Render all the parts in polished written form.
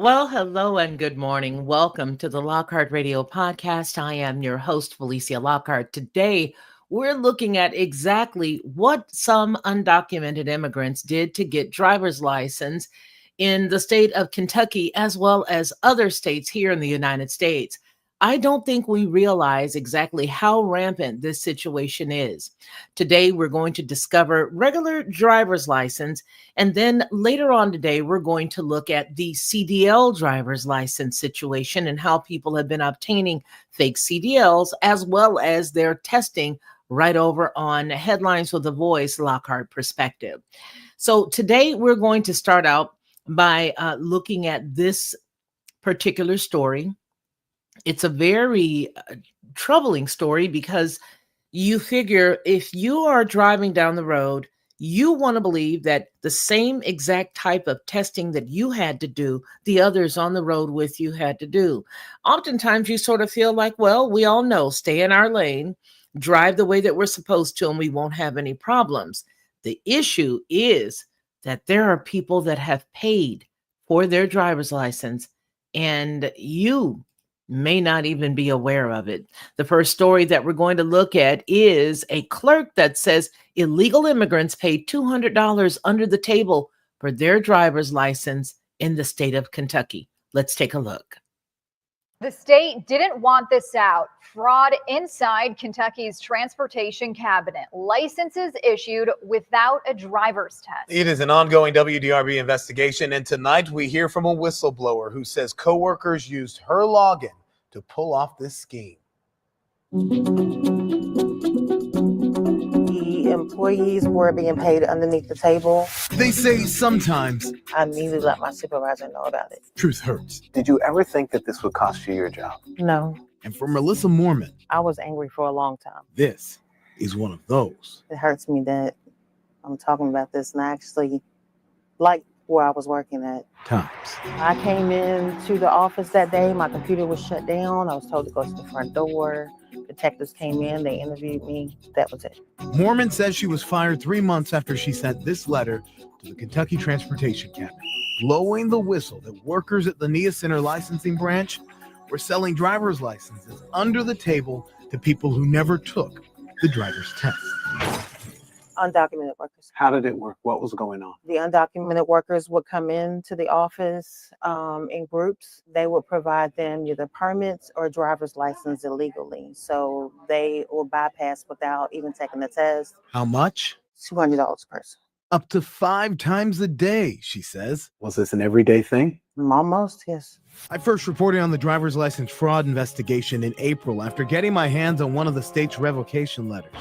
Well, hello and good morning. Welcome to the Lockhart Radio Podcast. I am your host, Felicia Lockhart. Today, we're looking at exactly what some undocumented immigrants did to get driver's license in the state of Kentucky, as well as other states here in the United States. I don't think we realize exactly how rampant this situation is. Today, we're going to discover regular driver's license, and then later on today, we're going to look at the CDL driver's license situation and how people have been obtaining fake CDLs, as well as their testing right over on Headlines with a Voice, Lockhart Perspective. So today, we're going to start out by looking at this particular story. It's a very troubling story because you figure if you are driving down the road, you want to believe that the same exact type of testing that you had to do, the others on the road with you had to do. Oftentimes, you sort of feel like, well, we all know, stay in our lane, drive the way that we're supposed to, and we won't have any problems. The issue is that there are people that have paid for their driver's license, and you may not even be aware of it. The first story that we're going to look at is a clerk that says illegal immigrants paid $200 under the table for their driver's license in the state of Kentucky. Let's take a look. The state didn't want this out. Fraud inside Kentucky's transportation cabinet. Licenses issued without a driver's test. It is an ongoing WDRB investigation, and tonight we hear from a whistleblower who says coworkers used her login to pull off this scheme. The employees were being paid underneath the table. They say sometimes I immediately let my supervisor know about it. truth hurts. Did you ever think that this would cost you your job? No, And for Melissa Moorman, I was angry for a long time. this is one of those. It hurts me that I'm talking about this and I actually like where I was working at. Times. I came into the office that day. My computer was shut down. I was told to go to the front door. Detectives came in. They interviewed me. That was it. Moorman says she was fired 3 months after she sent this letter to the Kentucky Transportation Cabinet, blowing the whistle that workers at the NIA Center licensing branch were selling driver's licenses under the table to people who never took the driver's test. Undocumented workers. How did it work? What was going on? The undocumented workers would come into the office in groups. They would provide them either permits or driver's license illegally. So they will bypass without even taking the test. How much? $200 a person. Up to 5 times a day, she says. Was this an everyday thing? Almost, yes. I first reported on the driver's license fraud investigation in April after getting my hands on one of the state's revocation letters.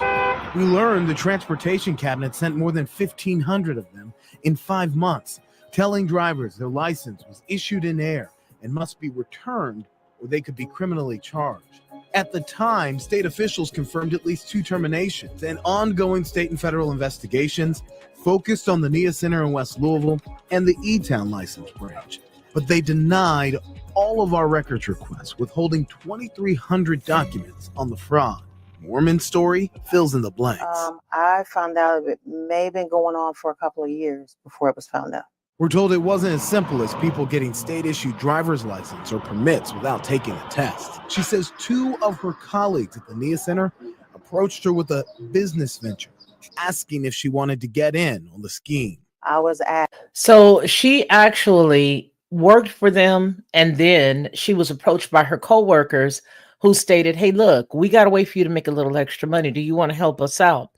We learned the transportation cabinet sent more than 1,500 of them in 5 months, telling drivers their license was issued in error and must be returned or they could be criminally charged. At the time, state officials confirmed at least 2 terminations, and ongoing state and federal investigations focused on the NIA Center in West Louisville and the E-Town license branch. But they denied all of our records requests, withholding 2,300 documents on the fraud. Moorman's story fills in the blanks. I found out it may have been going on for a couple of years before it was found out. We're told it wasn't as simple as people getting state-issued driver's license or permits without taking a test. She says 2 of her colleagues at the NIA Center approached her with a business venture, asking if she wanted to get in on the scheme. I was asked. So she actually worked for them, and then she was approached by her coworkers who stated, hey, look, we got to wait for you to make a little extra money. Do you want to help us out?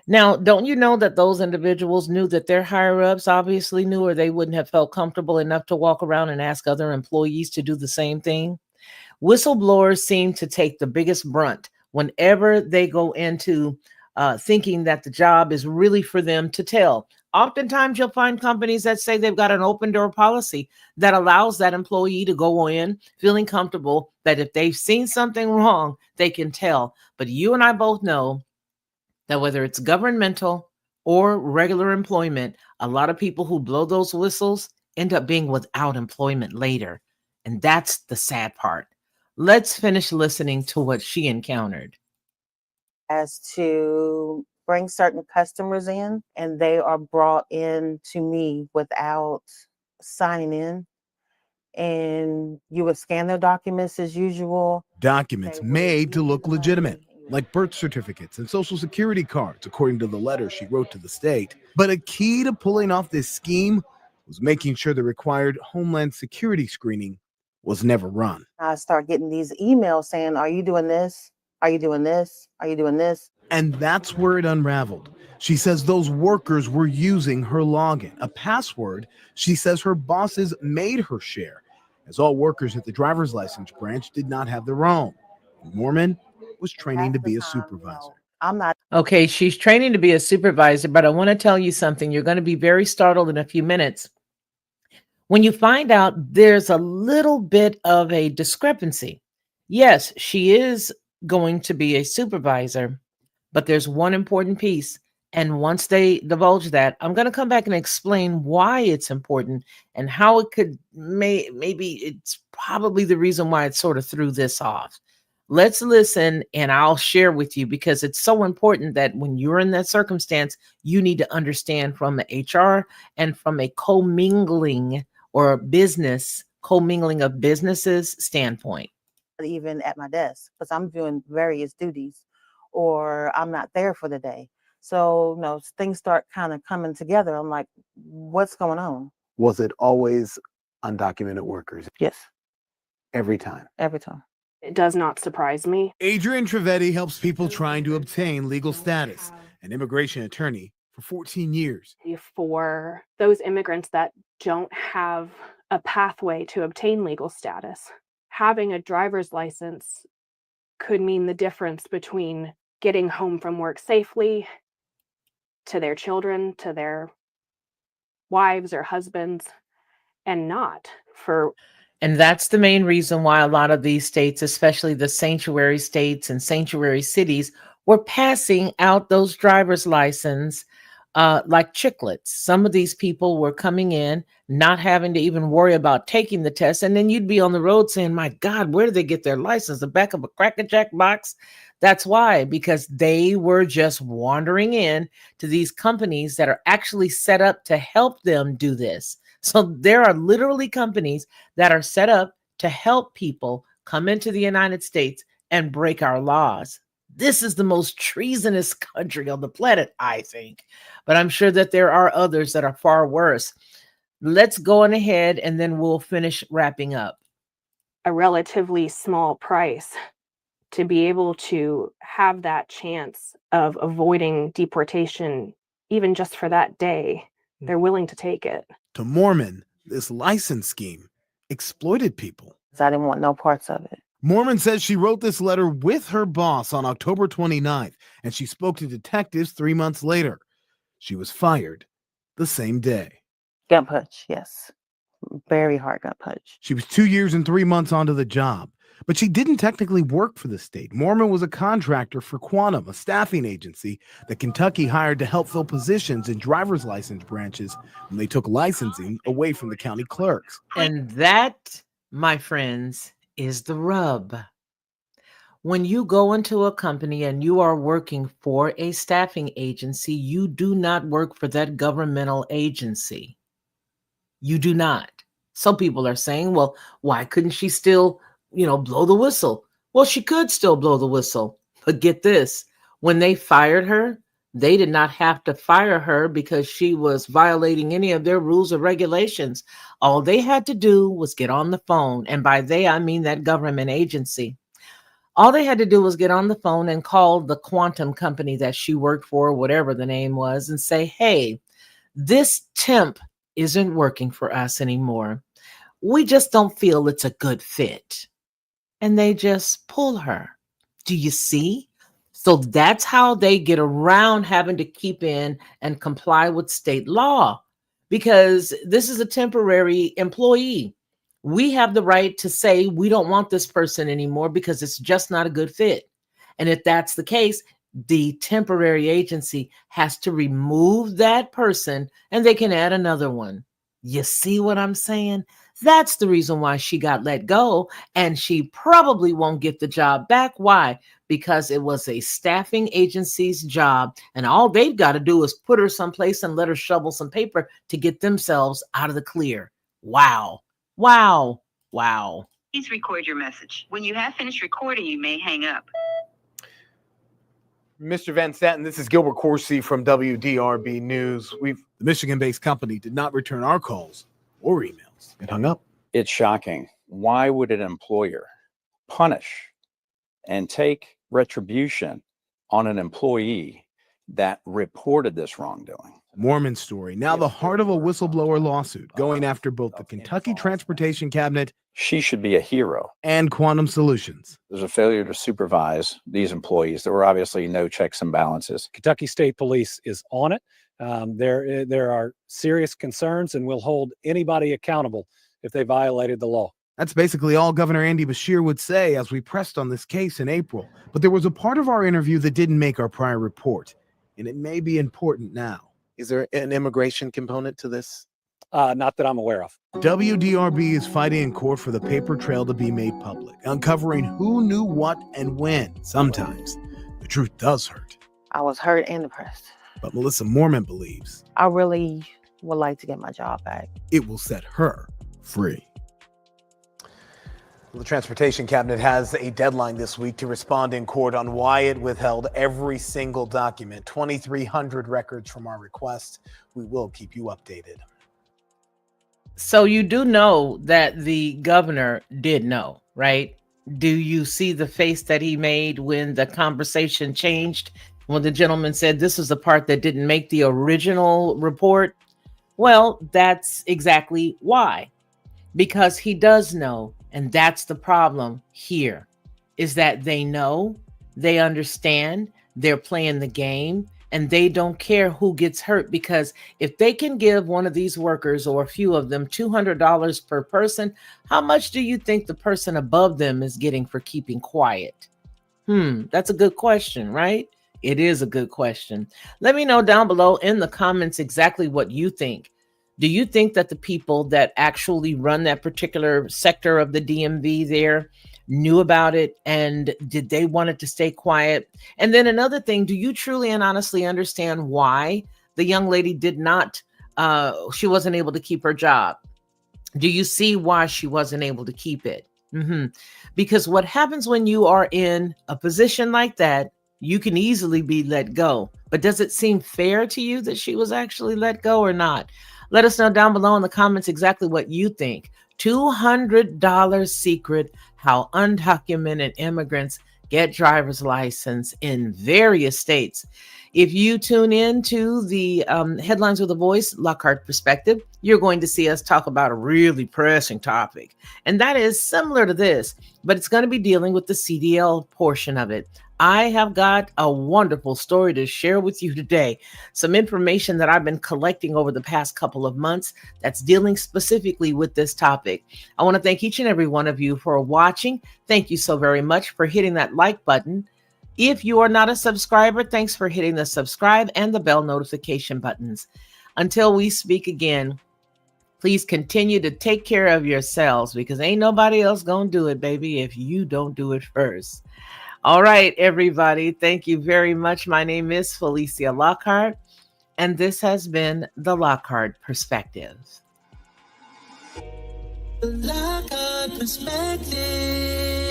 Now, don't you know that those individuals knew that their higher-ups obviously knew, or they wouldn't have felt comfortable enough to walk around and ask other employees to do the same thing? Whistleblowers seem to take the biggest brunt whenever they go into thinking that the job is really for them to tell. Oftentimes, you'll find companies that say they've got an open door policy that allows that employee to go in feeling comfortable that if they've seen something wrong, they can tell. But you and I both know that whether it's governmental or regular employment, a lot of people who blow those whistles end up being without employment later. And that's the sad part. Let's finish listening to what she encountered. As to bring certain customers in, and they are brought in to me without signing in. and you would scan their documents as usual. Documents They would made to give you look the money, legitimate, and you like birth certificates and social security cards, according to the letter she wrote to the state. But a key to pulling off this scheme was making sure the required Homeland Security screening was never run. I start getting these emails saying, "Are you doing this? Are you doing this? Are you doing this?" And that's where it unraveled. She says those workers were using her login, a password she says her bosses made her share, as all workers at the driver's license branch did not have their own. Mormon was training to be a supervisor. I'm not. Okay, she's training to be a supervisor, but I want to tell you something. You're going to be very startled in a few minutes when you find out there's a little bit of a discrepancy. Yes, she is going to be a supervisor, but there's one important piece. And once they divulge that, I'm going to come back and explain why it's important and how it could maybe it's probably the reason why it sort of threw this off. Let's listen and I'll share with you, because it's so important that when you're in that circumstance, you need to understand from the HR and from a commingling or business commingling of businesses standpoint. Even at my desk, because I'm doing various duties, or I'm not there for the day. So, things start kind of coming together. I'm like, what's going on? Was it always undocumented workers? Yes, Every time. every time. It does not surprise me. Adrian Trivedi helps people trying to obtain legal status, an immigration attorney for 14 years. For those immigrants that don't have a pathway to obtain legal status, having a driver's license could mean the difference between getting home from work safely to their children, to their wives or husbands, and not for. And that's the main reason why a lot of these states, especially the sanctuary states and sanctuary cities, were passing out those driver's license like chiclets. Some of these people were coming in, not having to even worry about taking the test. And then you'd be on the road saying, my God, where did they get their license? The back of a Cracker Jack box? That's why, because they were just wandering in to these companies that are actually set up to help them do this. So there are literally companies that are set up to help people come into the United States and break our laws. This is the most treasonous country on the planet, I think. But I'm sure that there are others that are far worse. Let's go on ahead and then we'll finish wrapping up. A relatively small price to be able to have that chance of avoiding deportation, even just for that day. They're willing to take it. To Mormon, this license scheme exploited people. I didn't want no parts of it. Mormon says she wrote this letter with her boss on October 29th, and she spoke to detectives 3 months later. She was fired the same day. Gut punch, yes. Very hard gut punch. She was 2 years and 3 months onto the job, but she didn't technically work for the state. Mormon was a contractor for Quantum, a staffing agency that Kentucky hired to help fill positions in driver's license branches when they took licensing away from the county clerks. And that, my friends, is the rub. When you go into a company and you are working for a staffing agency, you do not work for that governmental agency. You do not. Some people are saying, well, why couldn't she still, blow the whistle? Well, she could still blow the whistle. But get this, when they fired her, they did not have to fire her because she was violating any of their rules or regulations. All they had to do was get on the phone. And by they, I mean that government agency. All they had to do was get on the phone and call the Quantum company that she worked for, whatever the name was, and say, hey, this temp isn't working for us anymore. We just don't feel it's a good fit. And they just pull her. Do you see? So that's how they get around having to keep in and comply with state law, because this is a temporary employee. We have the right to say we don't want this person anymore because it's just not a good fit. And if that's the case, the temporary agency has to remove that person and they can add another one. You see what I'm saying? That's the reason why she got let go, and she probably won't get the job back. Why? Because it was a staffing agency's job, and all they've got to do is put her someplace and let her shovel some paper to get themselves out of the clear. Wow. Wow. Wow. Please record your message. When you have finished recording, you may hang up. Mr. Van Staten, this is Gilbert Corsi from WDRB News. The Michigan-based company did not return our calls or emails. It hung up. It's shocking. Why would an employer punish and take retribution on an employee that reported this wrongdoing? Mormon story, now the heart of a whistleblower lawsuit going after both the Kentucky Transportation Cabinet. She should be a hero. And Quantum Solutions. There's a failure to supervise these employees. There were obviously no checks and balances. Kentucky State Police is on it. There are serious concerns, and we'll hold anybody accountable if they violated the law. That's basically all Governor Andy Beshear would say as we pressed on this case in April. But there was a part of our interview that didn't make our prior report, and it may be important now. Is there an immigration component to this? Not that I'm aware of. WDRB is fighting in court for the paper trail to be made public, uncovering who knew what and when. Sometimes the truth does hurt. I was hurt and depressed. But Melissa Mormon believes I really would like to get my job back. it will set her free. The Transportation Cabinet has a deadline this week to respond in court on why it withheld every single document, 2,300 records from our request. We will keep you updated. So you do know that the governor did know, right? Do you see the face that he made when the conversation changed? When the gentleman said this is the part that didn't make the original report? Well, that's exactly why. Because he does know. And that's the problem here, is that they know, they understand, they're playing the game, and they don't care who gets hurt, because if they can give one of these workers or a few of them $200 per person, how much do you think the person above them is getting for keeping quiet? That's a good question, right? It is a good question. Let me know down below in the comments exactly what you think. Do you think that the people that actually run that particular sector of the DMV there knew about it, and did they want it to stay quiet? And then another thing, do you truly and honestly understand why the young lady did not, she wasn't able to keep her job? Do you see why she wasn't able to keep it? Because what happens when you are in a position like that, you can easily be let go. But does it seem fair to you that she was actually let go or not? Let us know down below in the comments exactly what you think. $200 secret, how undocumented immigrants get driver's license in various states. If you tune in to the Headlines with a Voice, Lockhart Perspective, you're going to see us talk about a really pressing topic. And that is similar to this, but it's going to be dealing with the CDL portion of it. I have got a wonderful story to share with you today. Some information that I've been collecting over the past couple of months that's dealing specifically with this topic. I want to thank each and every one of you for watching. Thank you so very much for hitting that like button. If you are not a subscriber, thanks for hitting the subscribe and the bell notification buttons. Until we speak again, please continue to take care of yourselves, because ain't nobody else gonna do it, baby, if you don't do it first. All right, everybody. Thank you very much. My name is Felicia Lockhart, and this has been the Lockhart Perspective. The Lockhart Perspective.